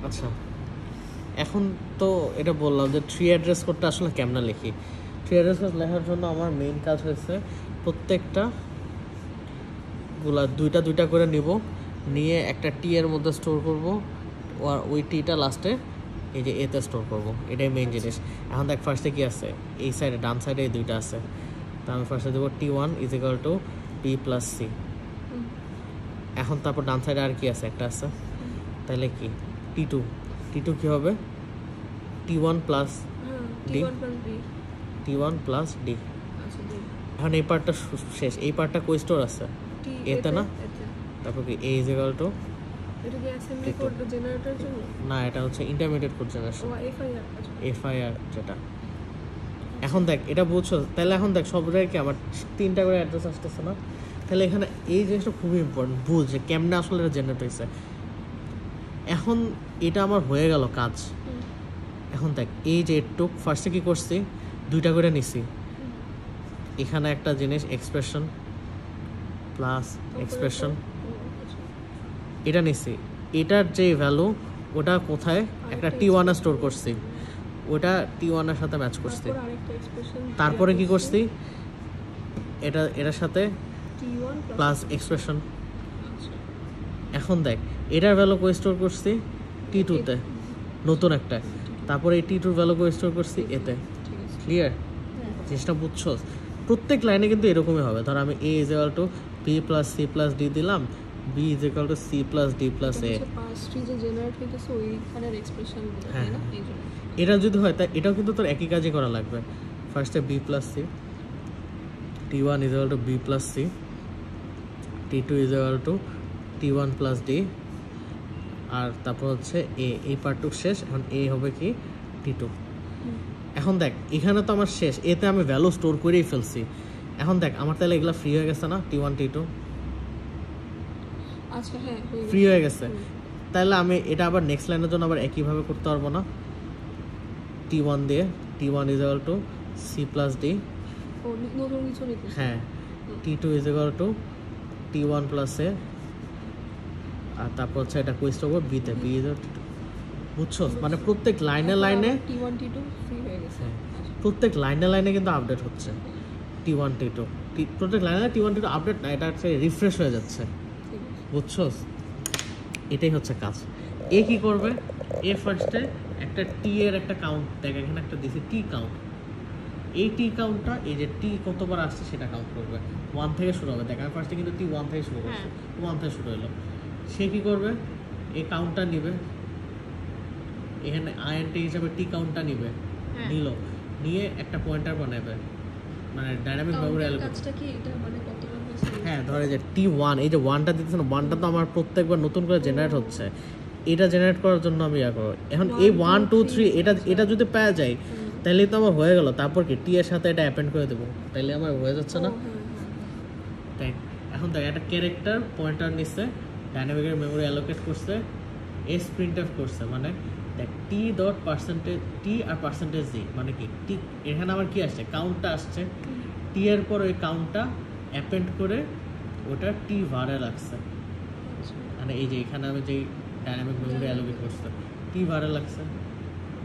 আচ্ছা, এখন তো এটা বললাম যে ট্রি অ্যাড্রেস কোডটা আসলে কেমনে লিখি। ট্রি অ্যাড্রেস কোড লেখার জন্য আমার মেইন কাজ হয়েছে প্রত্যেকটা দুইটা দুইটা করে নিব, নিয়ে একটা টি এর মধ্যে স্টোর করব, আর ওই টিটা লাস্টে এই যে এতে স্টোর করব। এটাই মেইন জিনিস। এখন দেখ ফার্স্টে কি আছে, এই সাইডে ডান সাইডে এই দুইটা আছে। তো আমি ফার্স্টে দেবো T1 is equal to P plus C. এখন তারপর ডান সাইডে আর কি আছে, একটা আছে, তাহলে কি T2 কি হবে, T1 plus D, T1 plus D. এখন এই পার্টটা শেষ, এই পার্টটা কই স্টোর আছে, এতে না। তারপর কি A ইজ ইকুয়াল টু, এটা কি অ্যাসেম্বলি কোড জেনারেটরের জন্য না এটা হচ্ছে ইন্টারমিডিয়েট কোড জেনারেশন, FIR যেটা। এখন দেখ এটা বুঝছো, তাহলে এখন দেখ সব জায়গায় কি আমার 3টা করে অ্যাড্রেস আসতেছে না। তাহলে এখানে এই জিনিসটা খুবই ইম্পর্টেন্ট, বুঝ যে কেমনে আসলে এটা জেনারেট হয়েছে। এখন এটা আমার হয়ে গেল কাজ। এখন দেখ এই যে টুক ফার্স্টে কি করছি, 2টা করে নিছি, এখানে একটা জিনিস এক্সপ্রেশন প্লাস এক্সপ্রেশন এটা নিছি, এটার যে ভ্যালু ওটা কোথায় একটা T1 এ স্টোর করছি, ওটা T1 এর সাথে ম্যাচ করছি। তারপরে কি করছি, এটার সাথে প্লাস এক্সপ্রেশন। এখন দেখ এটার ভ্যালু কই স্টোর করছি, T2 তে নতুন একটা, তারপরে এই T2 ভ্যালু কই স্টোর করছি এতে। ক্লিয়ার? জিনিসটা বুঝছো? প্রত্যেক লাইনে কিন্তু এরকমই হবে। ধর আমি A is equal two B plus C plus D দিলাম, B is equal two C plus D plus A। এটা যদি হয় তাই এটাও কিন্তু তোর একই কাজই করা লাগবে। ফার্স্টে B plus C, T1 is equal two B plus C, T2 is equal two T1 plus D, আর তারপর হচ্ছে A। এই পার্টটুক শেষ। এখন A হবে কি T2। এখন দেখ এখানে তো আমার শেষ, এতে আমি ভ্যালু স্টোর করেই ফেলছি। এখন দেখ আমার তাহলে এগুলা ফ্রি হয়ে গেছে না, T1 T2 আচ্ছা হ্যাঁ ফ্রি হয়ে গেছে। তাহলে আমি এটা আবার নেক্সট লাইনের জন্য আবার একইভাবে করতে পারবো না, T1 দিয়ে T1 is equal two C plus D, হ্যাঁ T2 is equal two T1 plus A, আর তারপর হচ্ছে এটা কোয়েস্ট হবে B তে, B ইজ ইকুয়াল টু, বুঝছো? মানে প্রত্যেক লাইনে লাইনে T1 T2 ফ্রি হয়ে গেছে, প্রত্যেক লাইনে লাইনে কিন্তু আপডেট হচ্ছে T1 T2, প্রত্যেক লাইনে T1 T2 আপডেট না, এটা হচ্ছে রিফ্রেশ হয়ে যাচ্ছে, বুঝছো? এটাই হচ্ছে কাজ। এ কি করবে, এ ফার্স্টে একটা টি এর একটা কাউন্ট, দেখ এখানে একটা দিছে টি কাউন্ট, এই টি কাউন্টটা এই যে টি কতবার আসছে সেটা কাউন্ট করবে, 1 থেকে শুরু হবে। দেখ আমি ফার্স্টে কিন্তু T1 থেকে শুরু করছি, 1 থেকে শুরু হলো। সে কি করবে, এই কাউন্টটা নিবে, এখানে INT হিসাবে টি কাউন্টটা নিবে, নিল, নিয়ে একটা পয়েন্টার বানাবে, মানে ডাইনামিক মেমরি অ্যালোকেশন। হ্যাঁ ধরে যে T1, এই যে 1টা দিতেছে না, 1টা তো আমার প্রত্যেকবার নতুন করে জেনারেট হচ্ছে, এটা জেনারেট করার জন্য আমি ইয়া করবো। এখন এই 1 2 3 এটা যদি পাওয়া যায় তাহলে তো আমার হয়ে গেল। তারপর কি টি এর সাথে এটা অ্যাপেন্ড করে দেবো, তাহলে আমার হয়ে যাচ্ছে না। তাই এখন দেখ একটা ক্যারেক্টার পয়েন্টার নিচ্ছে, ডাইনামিকের মেমরি অ্যালোকেট করছে, এস প্রিন্টএফ করছে, মানে দেখ টি ডট পার্সেন্টেজ টি আর পার্সেন্টেজ জি, মানে কি টি এখানে আমার কি আসছে, কাউন্টটা আসছে, টি এর পর ওই কাউন্টটা অ্যাপেন্ড করে ওটা টি ভারে রাখছে, মানে এই যে এখানে আমি যেই ডাইনামিক মেমরি অ্যালোকেট করছে টি ভারে লাগছে,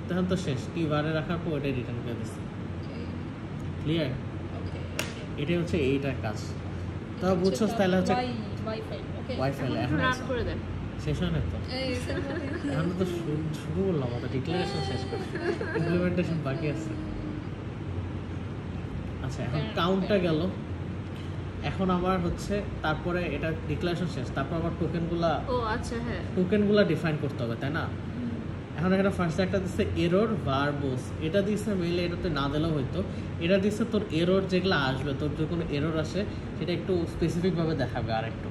তখন তো শেষ, টি ভারে রাখার পর ওটাই রিটার্ন করে দিচ্ছে। ক্লিয়ার? এটাই হচ্ছে এইটার কাজ। তো বুঝছো? তাহলে হচ্ছে ওয়াইফাই এখন রান করে দেন, শেষ হয় না তো, এখন তো শুরু করলাম, ওটা ডিক্লারেশন শেষ করে, ইমপ্লিমেন্টেশন বাকি আছে। আচ্ছা এখন কাউন্টটা গেল, এখন আমার হচ্ছে তারপরে এটা ডিক্লারেশন শেষ, তারপর আমার টোকেনগুলা ডিফাইন করতে হবে, তাই না? এখন এখানে ফার্স্টে একটা দিচ্ছে এরর ভার্বস, এটা দিচ্ছে মেইলে, এটাতে না দিলেও হয়তো, এটা দিচ্ছে তোর এরর যেগুলো আসবে, তোর যদি কোনো এরর আসে সেটা একটু স্পেসিফিকভাবে দেখাবে, আর একটু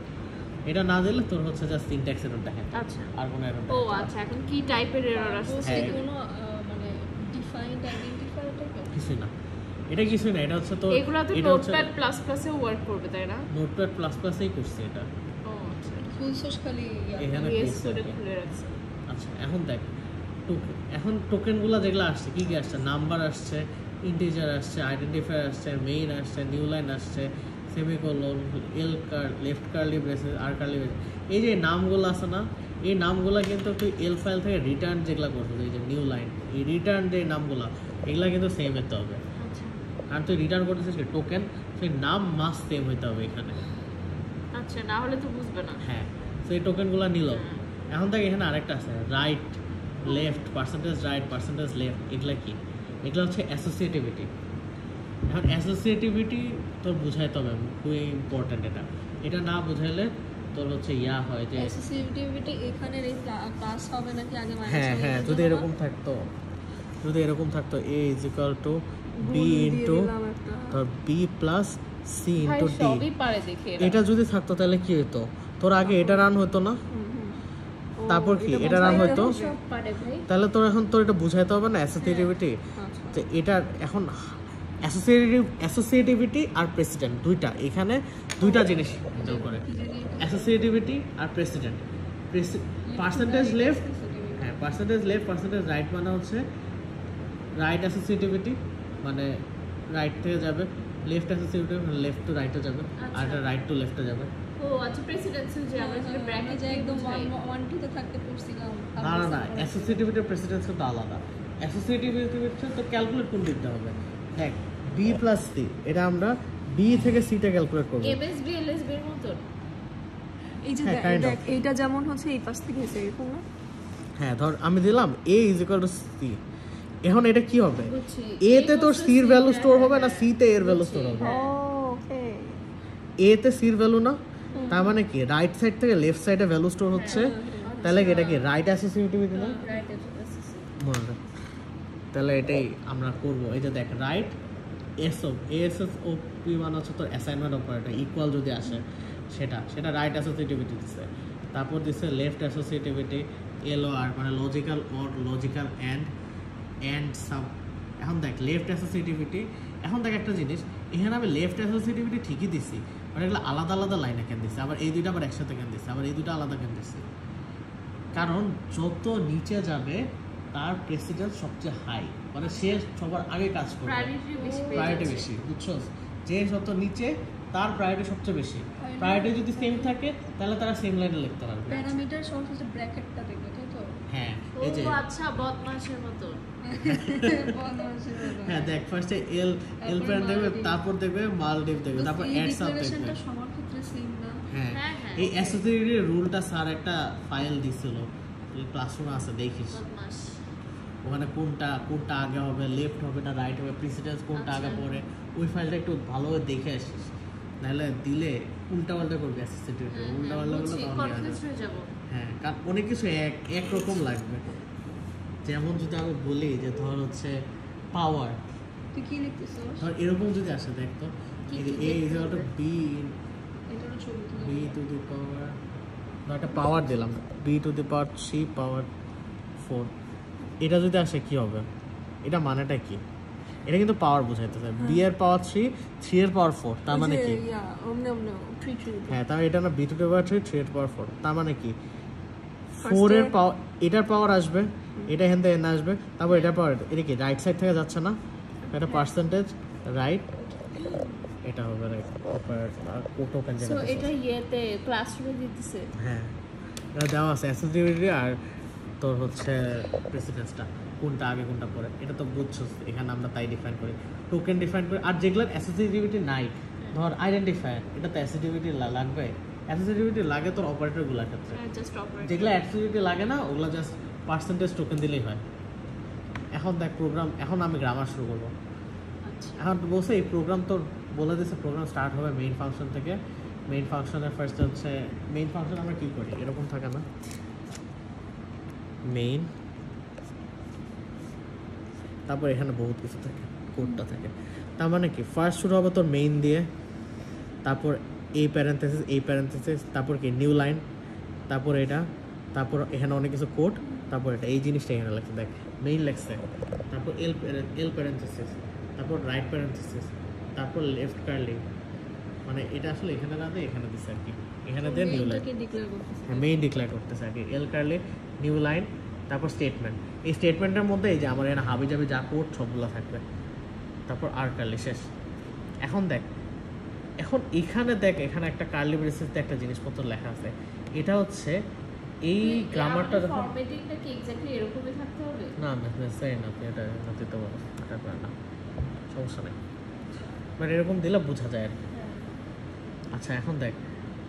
এটা না দিলে তোর হচ্ছে জাস্ট সিনট্যাক্স এরর দেখাবে, আচ্ছা আর কোনো এরর ও আচ্ছা এখন কি টাইপের এরর আসছে, কোনো মানে ডিফাইন্ড আইডেন্টিফায়ার টাইপের কিছু না, এটা কিছুই না, এটা হচ্ছে তো এগুলা তো নোটপ্যাড প্লাস প্লাসে ওয়ার্ক করবে, তাই না? নোটপ্যাড প্লাস প্লাসেই করছে এটা। ও আচ্ছা ফুল সোর্স খালি এখানে খুলে রাখছে। আচ্ছা এখন দেখ এখন টোকেনগুলো যেগুলো আসছে কি কি আসছে, নাম্বার আসছে, ইন্টিজার আসছে, আইডেন্টিফায়ার আসছে, মেইন আসছে, নিউ লাইন আসছে, সেমিকোলন, লেফট কার্লি ব্রেসেস, আর কার্লি ব্রেসেস, এই যে নামগুলো আছে না, এই নামগুলো কিন্তু তুই এল ফাইল থেকে রিটার্ন যেগুলো করছিস, এই যে নিউ লাইন, এই রিটার্ন যে নামগুলো এগুলা কিন্তু সেম হতে হবে, আচ্ছা কারণ তুই রিটার্ন করতেছিস টোকেন, সেই নাম মাস্ট সেম হইতে হবে এখানে। আচ্ছা, না হলে তো বুঝবে না। হ্যাঁ, সেই টোকেনগুলো নিল। এখন দেখ এখানে আরেকটা আছে right left, percentage right, percentage left, এগুলা কি? এগুলো হচ্ছে অ্যাসোসিয়েটিভিটি। এখন অ্যাসোসিয়েটিভিটি তোর বুঝাইতে হবে, খুবই ইম্পর্ট্যান্ট এটা। এটা না বুঝাইলে তোর হচ্ছে ইয়া হয় যে অ্যাসোসিয়েটিভিটি এখানে এই প্লাস হবে নাকি আগে মাইনাস? হ্যাঁ হ্যাঁ, যদি এরকম থাকতো, যদি এরকম থাকতো a is equal two b into তোর b plus c into d, সবই পারে দেখে এটা যদি থাকতো তাহলে কি হতো? তোর আগে এটা রান হতো না, তারপর কি এটা রান হতো? সব পারে ভাই। তাহলে তোর এখন তোর এটা বুঝাইতে হবে না অ্যাসোসিয়েটিভিটি। তো এটা এখন অ্যাসোসিয়েটিভিটি আর প্রেসিডেন্ট দুইটা, এখানে দুইটা জিনিস হ্যান্ডেল করে, অ্যাসোসিয়েটিভিটি আর প্রেসিডেন্ট। পার্সেন্টেজ লেফট, হ্যাঁ পার্সেন্টেজ লেফট পার্সেন্টেজ রাইট মানে হচ্ছে রাইট অ্যাসোসিয়েটিভিটি, মানে রাইট থেকে যাবে, লেফট অ্যাসোসিয়েটিভ মানে লেফট টু রাইটে যাবে, আর এটা রাইট টু লেফটে যাবে। ও আচ্ছা, প্রেসিডেন্সি যে আমরা যেটা ব্র্যাকেট যে একদম 1 2 তে থাকতে পড়ছিলাম। না না না, অ্যাসোসিয়েটিভিটি আর প্রেসিডেন্স কিন্তু আলাদা। অ্যাসোসিয়েটিভিটি হচ্ছে তো ক্যালকুলেট করে দিতে হবে। দেখ বি প্লাস সি, এটা আমরা বি থেকে সিটা ক্যালকুলেট করব। এমএসবি এলএসবি এর মতো। এই যে হ্যাঁ, kind of. দেখ এইটা যেমন হচ্ছে এই পাশ থেকে এসে এরকম না? হ্যাঁ ধর আমি দিলাম a is equal to C, এখন এটা কি হবে? বুঝছি। a তে তোর c এর ভ্যালু স্টোর হবে না c তে এর ভ্যালু স্টোর হবে? ওকে, a তে c এর ভ্যালু না, তার মানে কি রাইট সাইড থেকে লেফট সাইডে ভ্যালু স্টোর হচ্ছে, তাহলে এটা কি রাইট অ্যাসোসিয়েটিভিটি না? Right association. মনে রাখ। তাহলে এটাই আমরা করব। এই যে দেখ রাইট এসওপি মানে হচ্ছে তোর অ্যাসাইনমেন্ট অপারেটর, ইকুয়াল যদি আসে সেটা সেটা রাইট অ্যাসোসিয়েটিভিটি দিচ্ছে। তারপর দিচ্ছে লেফট অ্যাসোসিয়েটিভিটি এলওআর মানে logical or, logical and some. এখন দেখ লেফট অ্যাসোসিয়েটিভিটি, এখন দেখ একটা জিনিস, এখানে আমি লেফট অ্যাসোসিয়েটিভিটি ঠিকই দিছি, মানে এগুলো আলাদা আলাদা লাইনে কেন দিচ্ছি, আবার এই দুইটা আবার একসাথে কেন দিচ্ছি, আবার এই দুটো আলাদা কেন দিচ্ছি? কারণ যত নিচে যাবে তার প্রেসিডেন্স সবচেয়ে হাই, মানে সে সবার আগে কাজ করবে, প্রায়োরিটি বেশি, বুঝছো? যে যত নিচে তার প্রায়োরিটি সবচেয়ে বেশি। প্রায়োরিটি যদি সেম থাকে তাহলে তারা সেম লাইনে লিখতে পারবে। প্যারামিটার সর্ট হচ্ছে ব্র্যাকেটটা দেখবে, তাই তো? হ্যাঁ ও এই যে আচ্ছা, বদমাশের মতো। হ্যাঁ দেখ ফার্স্টে এল প্যারেন্ট দেখবে, তারপর দেখবে মালডিভ দেখবে, তারপর অ্যাড সাব দেখবে। সবার ক্ষেত্রে সেম না। হ্যাঁ হ্যাঁ, হ্যাঁ। এই অ্যাসোসিয়েটিভ রুলটা স্যার একটা ফাইল দিছিল, ক্লাসরুমে আছে দেখিস, বদমাশ। ওখানে কোনটা কোনটা আগে হবে, লেফট হবে না রাইট হবে, প্রেসিডেন্স কোনটা আগে আচ্ছা। পড়ে, ওই ফাইলটা একটু ভালোভাবে দেখে আসিস, নাহলে দিলে উল্টাপাল্টা করবে অ্যাসিস্ট্যান্ট, উল্টাপাল্টা করলে তখন কনফিউজ হয়ে যাব। হ্যাঁ, কারণ অনেক কিছু একরকম লাগবে। যেমন যদি আমি বলি যে ধর হচ্ছে পাওয়ার, তুই কি লিখতেছিস? ধর এরকম যদি আসে দেখ তো, কি এ ইজ ইকুয়াল টু বি এটারও ছবি তুলে বি টু দি পাওয়ার, একটা পাওয়ার দিলাম বি টু দি পাওয়ার 3 পাওয়ার 4, এটা যদি আসে কি হবে? এটা মানেটা কি? এটা কিন্তু পাওয়ার বোঝাইতেছে, বি এর পাওয়ার 3 3 এর পাওয়ার 4, তার মানে কি? ইয়া ওমনে ওমনে 3 3 হ্যাঁ, তার এটা না বি টু দি পাওয়ার 3 3 এর পাওয়ার 4, তার মানে কি 4 এর পাওয়ার, এটার পাওয়ার আসবে, এটা এখান থেকে এনে আসবে, তারপর এটার পাওয়ার, এটা কি রাইট সাইড থেকে যাচ্ছে না? এটা পার্সেন্টেজ রাইট, এটা হবে রাইট টোকেন সো যেটা। এটা ইয়েতে ক্লাসরুমে দিতেছে। হ্যাঁ, এটা দেওয়া আছে অ্যাসোসিয়েটিভিটি আর তোর হচ্ছে প্রেসিডেন্সটা কোনটা আগে কোনটা পরে, এটা তো বুঝছো। এখানে আমরা তাই ডিফাইন করি, টোকেন ডিফাইন করি। আর যেগুলোর অ্যাসোসিয়েটিভিটি নাই, ধর আইডেন্টিফায়ার, এটা তো অ্যাসোসিয়েটিভিটি লাগবে, অ্যাসোসিয়েটিভিটি লাগে তোর অপারেটরগুলোর ক্ষেত্রে। Just operator. যেগুলো অ্যাসোসিয়েটিভিটি লাগে না ওগুলো জাস্ট পার্সেন্টেজ টোকেন দিলেই হয়। এখন দেখ প্রোগ্রাম, এখন আমি গ্রামার শুরু করবো। আচ্ছা, এখন বলছে এই প্রোগ্রাম তোর বলে দিচ্ছে প্রোগ্রাম স্টার্ট হবে মেইন ফাংশন থেকে। মেইন ফাংশনের ফার্স্ট হচ্ছে, মেইন ফাংশন আমরা কী করি এরকম থাকে না, মেইন, তারপর এখানে বহুত কিছু থাকে, কোডটা থাকে। তার মানে কি ফার্স্ট শুরু হবে তোর মেইন দিয়ে, তারপর এই প্যারেন্থেসিস, তারপর কি নিউ লাইন, তারপর এটা, তারপর এখানে অনেক কিছু কোড, তারপর এটা, এই জিনিসটা এখানে লাগছে দেখ, মেইন লাগছে, তারপর এল প্যারেন্থেসিস, তারপর রাইট প্যারেন্থেসিস, তারপর লেফট কার্লি, মানে এটা আসলে এখানে না দিয়ে এখানে দিচ্ছে আর কি, এখানে দিয়ে নিউ লাইন, ডিক্লেয়ার করতেছে। মেইন ডিক্লেয়ার করতেছে আর কি, এল কার্লি নিউ লাইন, তারপর স্টেটমেন্ট। এই স্টেটমেন্টের মধ্যে এই যে আমার এখানে হাবি যাবি যা কোড সবগুলো থাকবে, তারপর আর কার্লি শেষ। এখন দেখ, এখন এখানে দেখ, এখানে একটা কার্লি ব্রেসেসতে একটা জিনিসপত্র লেখা আছে, এটা হচ্ছে এই গ্রামারটা যখন ফরম্যাটিংটা কি এক্স্যাক্টলি এরকমই থাকতে হবে? না নেসেসারি না, আপনি এটা দিতে পারো, এটা করে না, সমস্যা নেই, বাট এরকম দিলে বোঝা যায় আর কি। আচ্ছা এখন দেখ,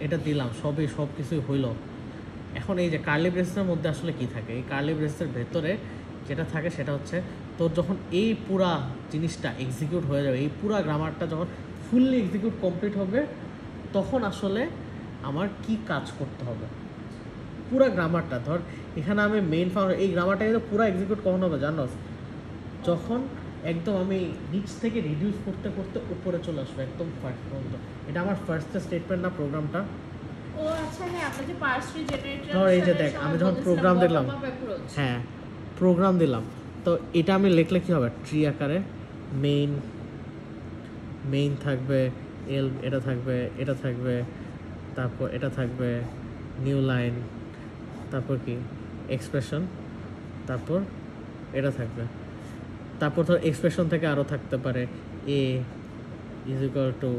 এটা দিলাম সব কিছুই হইলো। এখন এই যে কার্লি ব্রেসের মধ্যে আসলে কি থাকে, এই কার্লি ব্রেসের ভেতরে যেটা থাকে সেটা হচ্ছে তোর যখন এই পুরা জিনিসটা এক্সিকিউট হয়ে যাবে, এই পুরা গ্রামারটা যখন ফুললি এক্সিকিউট কমপ্লিট হবে, তখন আসলে আমার কি কাজ করতে হবে পুরা গ্রামারটা। ধর এখানে আমি মেইন এই গ্রামারটা কিন্তু পুরো এক্সিকিউট কখন হবে জানোস, যখন একদম আমি নিচ থেকে রিডিউস করতে করতে উপরে চলে আসবো একদম ফার্স্ট পর্যন্ত। এটা আমার ফার্স্ট স্টেটমেন্ট না প্রোগ্রামটা। ও আচ্ছা, হ্যাঁ আমরা যে পার্স ট্রি জেনারেটর ধর এই যে দেখ, আমি যখন প্রোগ্রাম দেখলাম, হ্যাঁ প্রোগ্রাম দিলাম, তো এটা আমি লিখলে কি হবে, ট্রি আকারে মেইন থাকবে, এটা থাকবে, এটা থাকবে, তারপর এটা থাকবে নিউ লাইন, তারপর কি এক্সপ্রেশন, তারপর এটা থাকবে, তারপর ধর এক্সপ্রেশন থেকে আরও থাকতে পারে A is equal to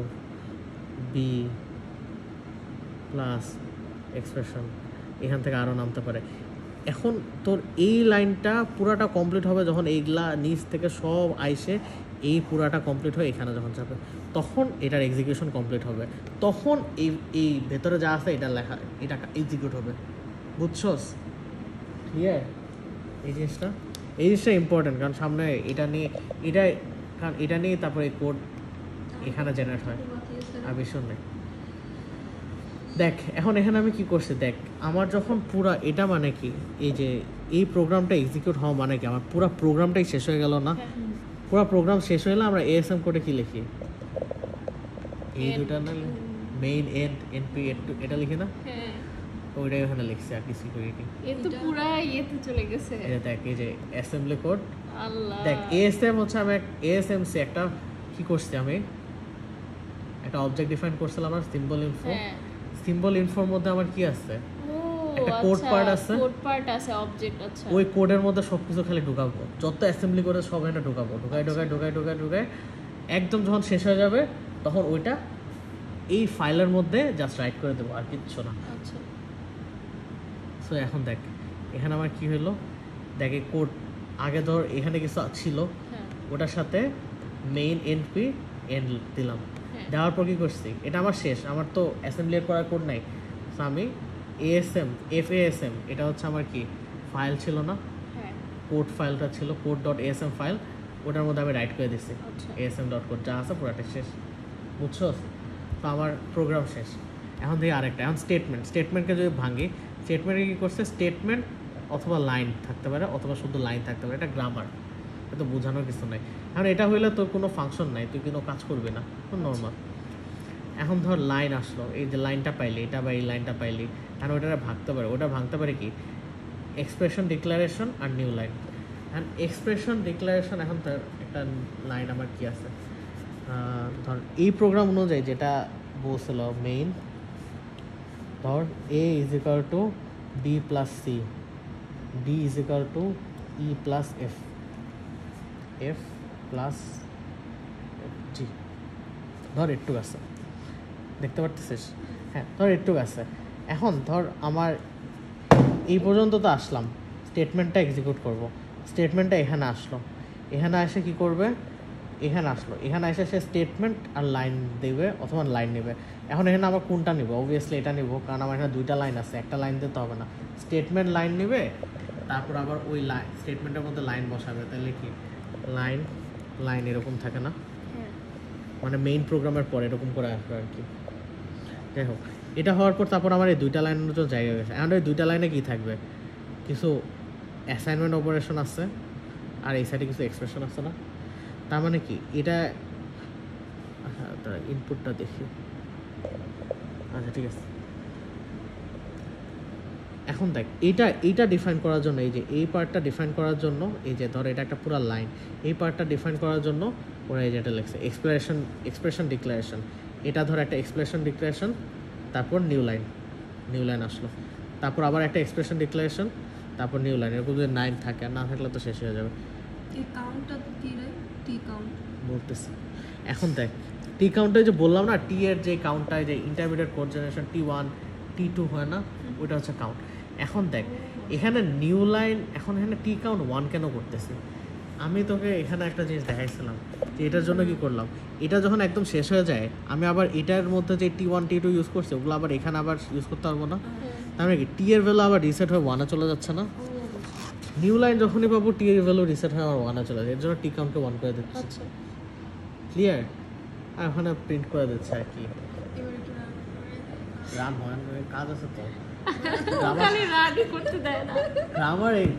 B plus expression, এখান থেকে আরও নামতে পারে। এখন তোর এই লাইনটা পুরাটা কমপ্লিট হবে যখন এইগুলা নিচ থেকে সব আইসে এই পুরাটা কমপ্লিট হয়ে এখানে যখন যাবে, তখন এটার এক্সিকিউশন কমপ্লিট হবে, তখন এই ভেতরে যা আছে এটা লেখা, এটা এক্সিকিউট হবে। বুঝছস? ক্লিয়ার? এই জিনিসটা ইম্পর্টেন্ট, কারণ সামনে এটা নিয়ে তারপরে এই কোড এখানে জেনারেট হয়, আর বেশি নেই। দেখ এখন এখানে আমি কি করছি, দেখ আমার যখন পুরা এটা মানে কি, এই যে এই প্রোগ্রামটা এক্সিকিউট হওয়া মানে কি, আমার পুরো প্রোগ্রামটাই শেষ হয়ে গেল না? পুরো প্রোগ্রাম শেষ হয়ে গেলে আমরা এএসএম কোডে কি লিখি, এই দুটা না মেইন এন্ড এনপি এটা লিখি না? হ্যাঁ ওইটাই ওখানে লিখছি, আর কিছু করিনি। এ তো পুরা ইয়েতে চলে গেছে। এই দেখ এই যে অ্যাসেম্বলি কোড, আল্লাহ দেখ এএসএম হচ্ছে আমি এএসএমসি একটা কি করছি, আমি একটা অবজেক্ট ডিফাইন করছিলাম আমার সিম্বল ইনফো। হ্যাঁ সিম্বল ইনফোর মধ্যে আমার কি আছে, ও একটা কোড পার্ট আছে, কোড পার্ট আছে অবজেক্ট। আচ্ছা ওই কোডের মধ্যে সবকিছু খালি ঢুকাবো, যত অ্যাসেম্বলি করে সব এখানে ঢুকাবো, ঢুকাই একদম যখন শেষ হয়ে যাবে তখন ওইটা এই ফাইলের মধ্যে জাস্ট রাইট করে দেবো, আর কিচ্ছু না। আচ্ছা সো এখন দেখ এখানে আমার কি হলো, দেখ এই কোড আগে ধর এখানে কিছু ছিল, হ্যাঁ ওটার সাথে মেইন এনপি এন্ড দিলাম, হ্যাঁ দেওয়ার পর কি করছি, এটা আমার শেষ, আমার তো অ্যাসেম্বলি করার কোড নাই। সো আমি এএসএম FASM, এটা হচ্ছে আমার কি ফাইল ছিল না, হ্যাঁ কোড ফাইলটা ছিল code.asm ফাইল, ওটার মধ্যে আমি রাইট করে দিছি আচ্ছা asm.code, যা আছে পুরোটা শেষ। বুঝছো? তো আমার প্রোগ্রাম শেষ। এখন থেকে আরেকটা, এখন স্টেটমেন্টকে যদি ভাঙি, স্টেটমেন্টে কী করছে, স্টেটমেন্ট অথবা লাইন থাকতে পারে অথবা শুধু লাইন থাকতে পারে, এটা গ্রামার, এটা বোঝানোর কিছু নাই। এখন এটা হইলে তোর কোনো ফাংশন নাই, তুই কোনো কাজ করবি না, নর্মাল। এখন ধর লাইন আসলো, এই যে লাইনটা পাইলি, এটা বা এই লাইনটা পাইলি, এখন ওটা ভাঙতে পারে, ওটা ভাঙতে পারে কি এক্সপ্রেশন ডিক্লারেশন আর নিউ লাইন। এখন এক্সপ্রেশন ডিক্লারেশন, এখন তার একটা লাইন আমার কি আছে, ধর এই প্রোগ্রাম অনুযায়ী যেটা বলছিল মেইন, ধর A is equal to B plus C, B is equal to E plus F plus G, ধর একটু আছে, দেখতে পারতেছিস? হ্যাঁ ধর একটু আছে। এখন ধর আমার এই পর্যন্ত তো আসলাম, স্টেটমেন্টটা এক্সিকিউট করব, স্টেটমেন্টটা এখানে আসলো, এখানে এসে কি করবে, এখানে আসলো, এখানে এসে সে স্টেটমেন্ট আর লাইন দেবে অথবা লাইন নেবে। এখন এখানে আমার কোনটা নিব, অবভিয়াসলি এটা নিব, কারণ আমার এখানে দুইটা লাইন আছে, একটা লাইন দিতে হবে না, স্টেটমেন্ট লাইন নেবে, তারপর আবার ওই লাইন স্টেটমেন্টের মধ্যে লাইন বসাবে, তাহলে কি লাইন এরকম থাকে না, হ্যাঁ মানে মেইন প্রোগ্রামের পর এরকম করে আসবে আর কি। যাই হোক, এটা হওয়ার পর তারপর আমার এই দুইটা লাইনের তো জায়গা গেছে। এখন এই দুইটা লাইনে কি থাকবে, কিছু অ্যাসাইনমেন্ট অপারেশন আছে আর এই সাইডে কিছু এক্সপ্রেশন আছে না, তার মানে কি এটা, ইনপুটটা দেখি, আচ্ছা ঠিক আছে। এখন দেখ এইটা ডিফাইন করার জন্য, এই যে এই পার্টটা ডিফাইন করার জন্য, এই যে ধর এটা একটা পুরো লাইন, এই পার্টটা ডিফাইন করার জন্য ওরা এই যেটা লিখছে এক্সপ্রেশন ডিক্লারেশন, এটা ধর একটা এক্সপ্রেশন ডিক্লারেশন, তারপর নিউ লাইন আসলো, তারপর আবার একটা এক্সপ্রেশন ডিক্লারেশন, তারপর নিউ লাইন, এরকম যদি 9 থাকে, আর না থাকলে তো শেষ হয়ে যাবে। এই কাউন্টটা কি রে, টি কাউন্ট বলতেছি এখন দেখ, টি কাউন্টে যে বললাম না, টি এর যে কাউন্টটা, যে intermediate code generation T1 T2 হয় না, ওইটা হচ্ছে কাউন্ট। এখন দেখ এখানে নিউ লাইন, এখন এখানে টি কাউন্ট 1 কেন করতেছি? আমি তোকে এখানে একটা জিনিস দেখাইছিলাম যে এটার জন্য কি করলাম, এটা যখন একদম শেষ হয়ে যায় আমি আবার এটার মধ্যে যে T1 T2 ইউজ করছি ওগুলো আবার এখানে আবার ইউজ করতে পারবো না। তার মানে কি টি এর ভ্যালু আবার রিসেট হয়ে 1 এ চলে যাচ্ছে না? নিউ লাইন যখনই পাবো টি এর ভ্যালু রিসেট হয়ে আমার 1 এ চলে যায়, এর জন্য টি কাউন্টকে 1 করে দিচ্ছি। আচ্ছা ক্লিয়ার? আর ওখানে প্রিন্ট করে দিচ্ছে আর কি, এবার একটু রান হয় না, কাজ আছে তো। খালি রাডি করতে দেয় না।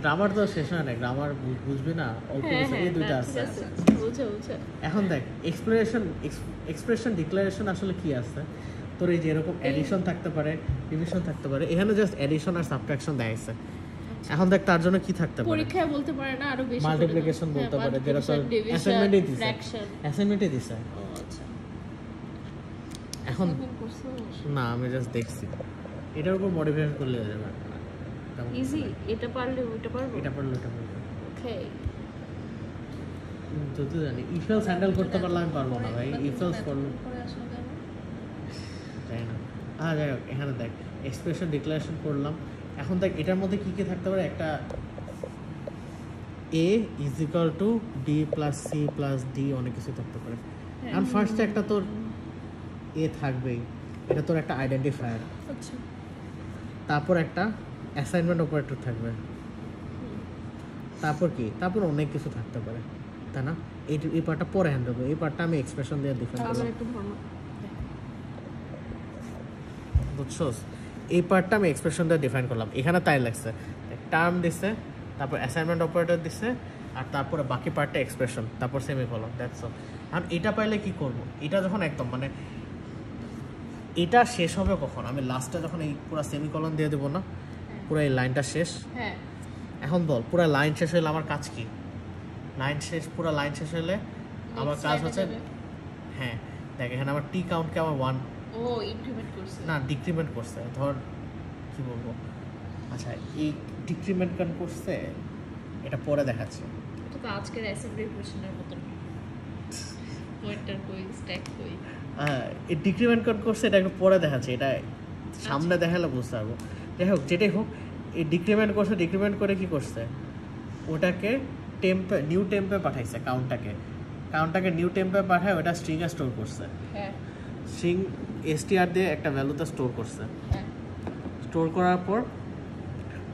গ্রামার তো শেষ হয় না, গ্রামার বুঝবি না, অল্প কিছু, এই দুইটা না, আছে। ঠিক বুঝে বুঝে। এখন দেখ এক্সপ্রেশন ডিক্লারেশন আসলে কি আছে তোর, এই যে এরকম এডিশন থাকতে পারে, ডিভিশন থাকতে পারে, এখানে জাস্ট এডিশন আর সাবট্রাকশন দেখাইছে। এখন দেখ তার জন্য কি থাকতে পারে, পরীক্ষায় বলতে পারে না আরো বেশি মাল্টিপ্লিকেশন বলতে পারে, যেটা তোর অ্যাসাইনমেন্টে দিছে, অ্যাসাইনমেন্টে দিছে। ও আচ্ছা এখন তুমি করছো না আমি জাস্ট দেখছি, এটার উপর মডিফাই করলে হয়ে যাবে। ইজি, এটা পারলে ওটা পারবো। এটা পারলো, এটা পারলো, ওকে তো তুই জানি ইফেলস হ্যান্ডেল করতে পারলে আমি পারবো না ভাই, ইফেলস করলে করে আসলো কেন? তাই না। যাই হোক এখানে দেখ এক্সপ্রেশন ডিক্লারেশন করলাম। এখন দেখ এটার মধ্যে কি কি থাকতে পারে, একটা a is equal two b plus c plus d, অনেক কিছু থাকতে পারে। এখন ফার্স্টে একটা তোর a থাকবেই, এটা তোর একটা আইডেন্টিফায়ার। আচ্ছা তারপর একটা অ্যাসাইনমেন্ট অপারেটর থাকবে। তারপর কি, তারপর অনেক কিছু থাকতে পারে, তাই না? এই পার্টটা পরে হ্যান্ডেল করবো, এই পার্টটা আমি এক্সপ্রেশন দিয়ে ডিফাইন আবার করলাম, একটু ভরমা। বুঝছোস? এই পার্টটা আমি এক্সপ্রেশন দিয়ে ডিফাইন করলাম, এখানে তাই লাগছে, টার্ম দিছে, তারপর অ্যাসাইনমেন্ট অপারেটর দিছে, আর তারপরে বাকি পার্টটা এক্সপ্রেশন, তারপর সেমিকলন, দ্যাটস অল। এখন এটা পাইলে কি করব, এটা যখন একদম মানে এটা শেষ হবে কখন, আমি লাস্টে যখন এই পুরো সেমিকলন দিয়ে দেবো না, পুরো এই লাইনটা শেষ। হ্যাঁ এখন বল পুরো লাইন শেষ হলে আমার কাজ কি? লাইন শেষ, পুরো লাইন শেষ হলে আমার Next কাজ line এ হচ্ছে, যাবে। হ্যাঁ দেখ এখানে আমার টি কাউন্টকে আমার 1 ও ইনক্রিমেন্ট করছে না ডিক্রিমেন্ট করছে, ধর কি বলবো, আচ্ছা এই ডিক্রিমেন্ট কেন করছে এটা পরে দেখাচ্ছি। এটা তো আজকের অ্যাসেম্বলি কোশ্চেনের মতন পয়েন্টার কই স্ট্যাক কই এই ডিক্রিমেন্ট কেন করছে এটা একটু পরে দেখাচ্ছি, এটা সামনে দেখালে বুঝতে পারবো। যাই হোক যেটাই হোক, এই ডিক্রিমেন্ট করছে, ডিক্রিমেন্ট করে কি করছে, ওটাকে টেম্পে নিউ টেম্পে পাঠাইছে, কাউন্টটাকে নিউ টেম্পে পাঠায়, ওটা স্ট্রিংয়ে স্টোর করছে, হ্যাঁ স্ট্রিং এসটিআর দিয়ে একটা ভ্যালুতে স্টোর করছে। হ্যাঁ স্টোর করার পর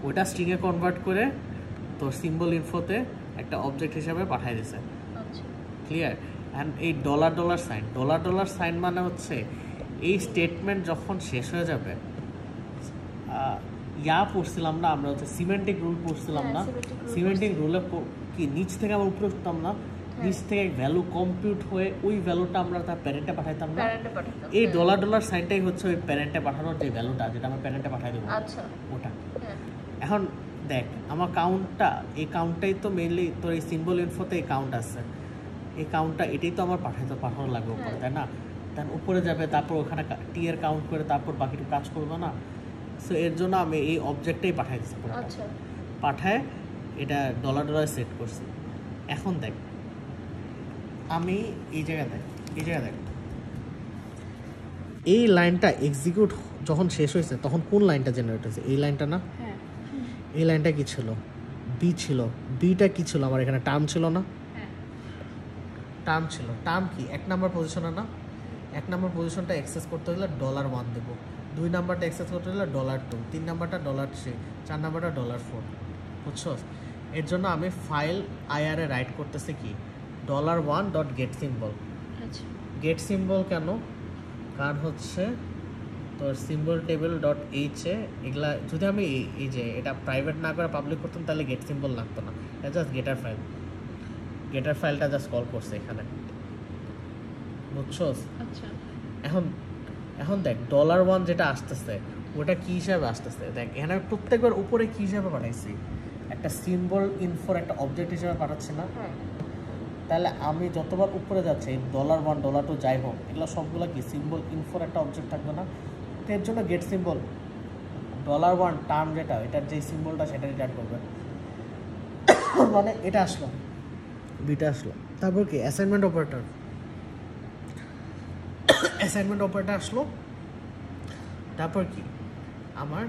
ওটা স্ট্রিংয়ে কনভার্ট করে তোর সিম্বল ইনফোতে একটা অবজেক্ট হিসাবে পাঠিয়ে দিছে। আচ্ছা ক্লিয়ার? অ্যান্ড এই ডলার সাইন মানে হচ্ছে এই স্টেটমেন্ট যখন শেষ হয়ে যাবে, পড়ছিলাম না আমরা, হচ্ছে সিমেন্টিক রুল পড়ছিলাম না, হ্যাঁ, semantic rule সিমেন্টিক রুলে কি নিচ থেকে আমরা উপরে উঠতাম না, নিচ থেকে ভ্যালু কম্পিউট হয়ে ওই ভ্যালুটা আমরা তার প্যারেন্টে পাঠাইতাম না, প্যারেন্টে পাঠাতাম এই ডলার সাইনটাই হচ্ছে ওই প্যারেন্টে পাঠানোর যে ভ্যালুটা, যেটা আমরা প্যারেন্টে পাঠাই দেবো আচ্ছা ওটা। হ্যাঁ এখন দেখ আমার কাউন্টটা, এই কাউন্টটাই তো মেইনলি তোর এই সিম্বল ইনফোতে এই কাউন্ট আছে, এই কাউন্টটা এটাই তো আমার পাঠানো লাগবে উপরে, তাই না? দেন উপরে যাবে, তারপর ওখানে টি এর কাউন্ট করে তারপর বাকিটুকু কাজ করবো না, সো এর জন্য আমি এই অবজেক্টটাই পাঠাই দিচ্ছি পুরোটা। আচ্ছা পাঠায় এটা ডলার সেট করছি। এখন দেখ আমি এই জায়গায় দেখ এই লাইনটা এক্সিকিউট যখন শেষ হয়েছে তখন কোন লাইনটা জেনারেট হয়েছে, এই লাইনটা না? হ্যাঁ এই লাইনটা কি ছিল, বি ছিল, বিটা কি ছিল আমার এখানে, টার্ম ছিল না? হ্যাঁ টার্ম ছিল, টার্ম কি 1 নাম্বার পজিশনে না? 1 নাম্বার পজিশনটা অ্যাক্সেস করতে হলে $1 দেবো, 2 নাম্বারটা অ্যাক্সেস করতে হলে $2, 3 নাম্বারটা $3, 4 নাম্বারটা $4, বুঝছো? এর জন্য আমি ফাইল আইআরে রাইট করতেছি কি $1.getSymbol। আচ্ছা গেট সিম্বল কেন? কারণ হচ্ছে তোর সিম্বল টেবিল ডট এইচে এগুলা যদি আমি এই যে এটা প্রাইভেট না করে পাবলিক করতাম তাহলে গেট সিম্বল লাগতো না, এটা জাস্ট গেটার ফাইলটা জাস্ট কল করছে এখানে, বুঝছোস? আচ্ছা এখন দেখ $1 যেটা আসতেছে ওটা কি হিসাবে আসতেছে, দেখ এখানে আমি প্রত্যেকবার উপরে কি হিসাবে পাঠাইছি, একটা সিম্বল ইনফোর একটা অবজেক্ট হিসাবে পাঠাচ্ছি না? হ্যাঁ তাহলে আমি যতবার উপরে যাচ্ছি $1 $2 যাই হোক এগুলো সবগুলো কি সিম্বল ইনফোর একটা অবজেক্ট থাকবে না? তো এর জন্য গেট সিম্বল $1 টার্ম যেটা, এটার যে সিম্বলটা সেটা রিটার্ন করবে, মানে এটা আসলো, বিটা আসলো। তারপর কি অ্যাসাইনমেন্ট অপারেটর আসলো। তারপর কি আমার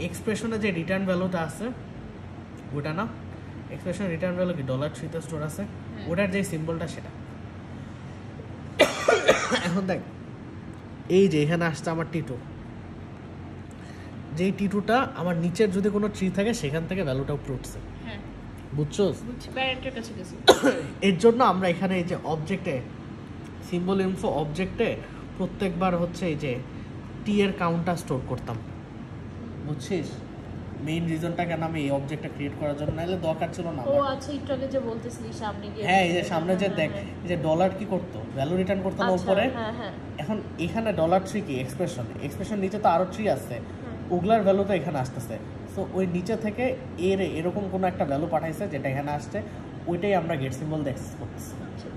এক্সপ্রেশনে যে রিটার্ন ভ্যালুটা আছে ওটা না, এক্সপ্রেশন রিটার্ন ভ্যালু কি $3 স্টোর আছে, ওটার যে সিম্বলটা সেটা। এখন দেখ এই যে এখানে আসছে আমার T2, যেই T2টা আমার নিচের যদি কোনো ট্রি থাকে সেখান থেকে ভ্যালুটা উপরে উঠছে, হ্যাঁ বুঝছো? বুঝছি, প্যারেন্টের কাছে গেছি। এর জন্য আমরা এখানে এই যে অবজেক্টে সিম্বল ইনফো অবজেক্টে প্রত্যেকবার হচ্ছে এই যে টি এর কাউন্টটা স্টোর করতাম, বুঝছিস? মেইন রিজনটা কেন আমি এই অবজেক্টটা ক্রিয়েট করার জন্য, নাহলে দরকার ছিল না ও আমার। আচ্ছা, একটু আগে যে বলতেছিলি সামনে গিয়ে। হ্যাঁ এই যে সামনে যে হ্যাঁ, দেখ হ্যাঁ, এই যে ডলার কি করতো, ভ্যালু রিটার্ন করতো না আচ্ছা, উপরে। হ্যাঁ হ্যাঁ এখন এখানে $3 কি এক্সপ্রেশন নিচে তো আরো ট্রি আছে, ওগুলার ভ্যালু তো এখানে আসতেছে। সো ওই নিচে থেকে এরকম কোনো একটা ভ্যালু পাঠাইছে যেটা এখানে আসছে, ওইটাই আমরা গেট সিম্বল দিয়ে অ্যাক্সেস করতেছি। আচ্ছা।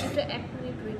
এটা 1 মিনিট wait